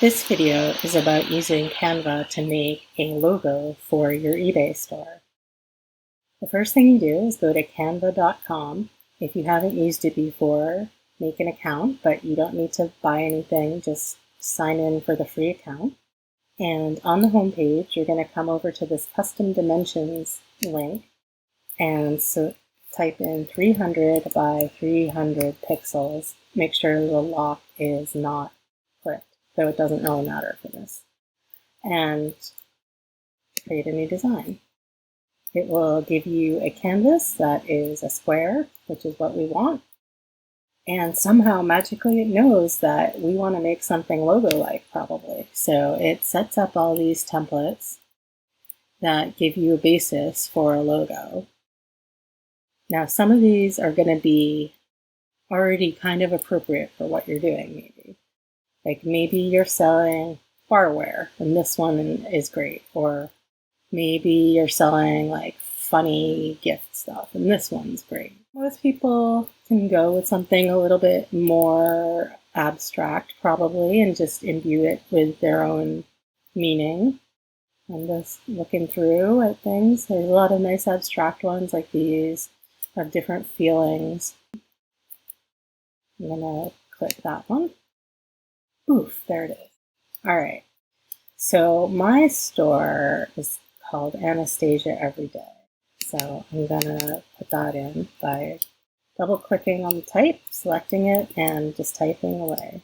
This video is about using Canva to make a logo for your eBay store. The first thing you do is go to canva.com. If you haven't used it before, make an account, but you don't need to buy anything, just sign in for the free account. And on the home page, you're going to come over to this custom dimensions link and so type in 300 by 300 pixels. Make sure the lock is not clicked, though it doesn't really matter for this. And create a new design. It will give you a canvas that is a square, which is what we want. And somehow magically it knows that we want to make something logo-like probably. So it sets up all these templates that give you a basis for a logo. Now some of these are going to be already kind of appropriate for what you're doing maybe. Like maybe you're selling barware and this one is great. Or maybe you're selling like funny gift stuff and this one's great. Most people can go with something a little bit more abstract probably and just imbue it with their own meaning. I'm just looking through at things. There's a lot of nice abstract ones like these have different feelings. I'm gonna click that one. Oof, there it is. All right. So my store is called Anastasia Everyday. So I'm gonna put that in by double clicking on the type, selecting it, and just typing away.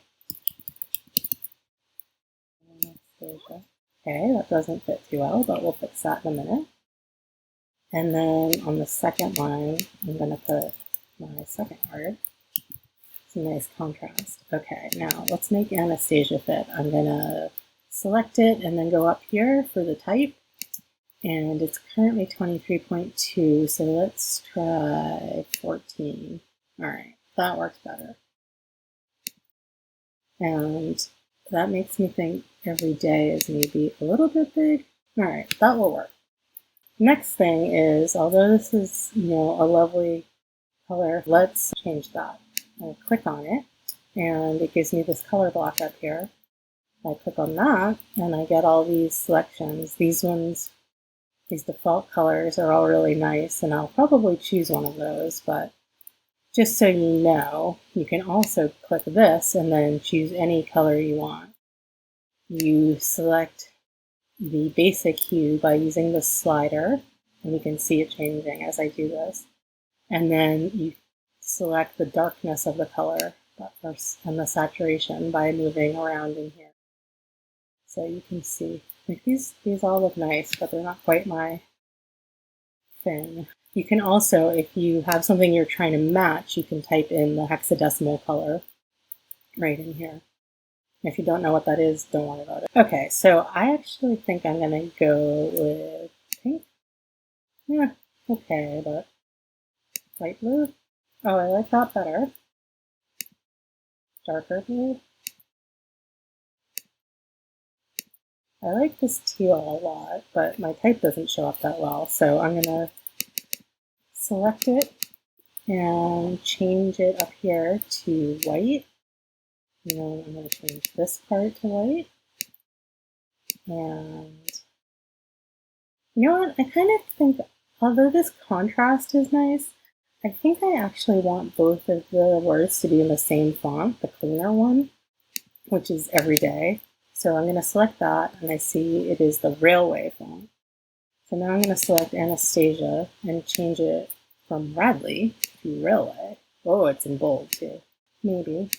Anastasia. Okay, that doesn't fit too well, but we'll fix that in a minute. And then on the second line, I'm gonna put my second word. It's a nice contrast. Okay, now let's make Anastasia fit. I'm gonna select it and then go up here for the type. And it's currently 23.2, so let's try 14. All right, that works better. And that makes me think every day is maybe a little bit big. All right, that will work. Next thing is, although this is, a lovely color, let's change that. I'll click on it, and it gives me this color block up here. I click on that, and I get all these selections. These default colors are all really nice, and I'll probably choose one of those, but just so you know, you can also click this and then choose any color you want. You select the basic hue by using the slider, and you can see it changing as I do this. And then you select the darkness of the color and the saturation by moving around in here. So you can see, like these all look nice, but they're not quite my thing. You can also, if you have something you're trying to match, you can type in the hexadecimal color right in here. If you don't know what that is, don't worry about it. Okay, so I actually think I'm going to go with pink. Yeah, okay, but light blue. Oh, I like that better. Darker blue. I like this teal a lot, but my type doesn't show up that well, so I'm going to select it and change it up here to white. And then I'm going to change this part to white. And you know what? I kind of think, although this contrast is nice, I think I actually want both of the words to be in the same font, the cleaner one, which is everyday. So I'm going to select that, and I see it is the railway font. So now I'm going to select Anastasia and change it from Radley to railway. Oh, it's in bold too. Maybe.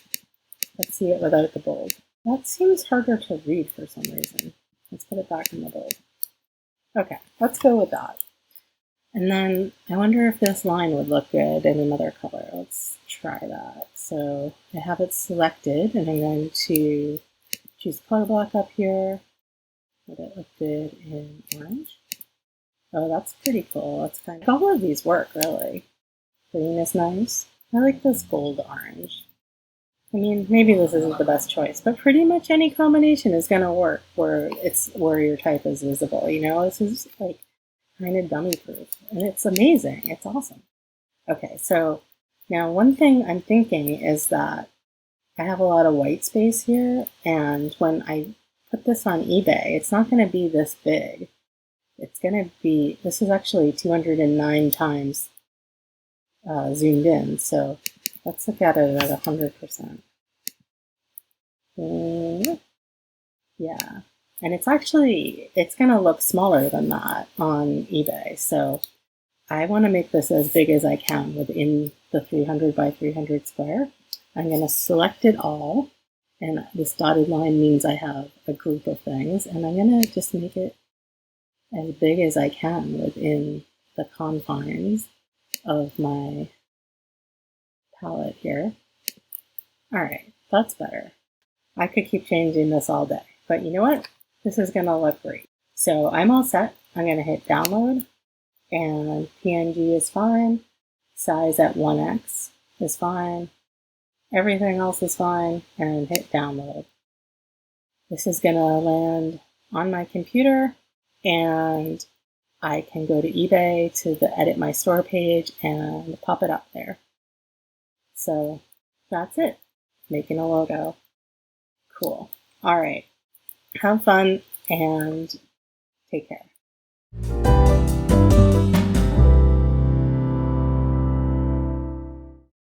Let's see it without the bold. That seems harder to read for some reason. Let's put it back in the bold. Okay, let's go with that. And then I wonder if this line would look good in another color. Let's try that. So I have it selected, and I'm going to choose color block up here. Would it look good in orange? Oh, that's pretty cool. That's kind of, all of these work really. Green is nice. I like this gold orange. I mean, maybe this isn't the best choice, but pretty much any combination is going to work where your type is visible. This is like kind of dummy proof, and it's amazing. It's awesome. Okay, so now one thing I'm thinking is that I have a lot of white space here, and when I put this on eBay, it's not going to be this big. It's going to be, this is actually 209 times zoomed in, so let's look at it at 100%. Yeah, and it's going to look smaller than that on eBay, so I want to make this as big as I can within the 300 by 300 square. I'm going to select it all, and this dotted line means I have a group of things, and I'm going to just make it as big as I can within the confines of my palette here. All right, that's better. I could keep changing this all day, but you know what? This is going to look great. So I'm all set. I'm going to hit download, and PNG is fine. Size at 1x is fine. Everything else is fine, and hit download. This is going to land on my computer, and I can go to eBay to the edit my store page and pop it up there. So that's it. Making a logo. Cool. All right. Have fun and take care.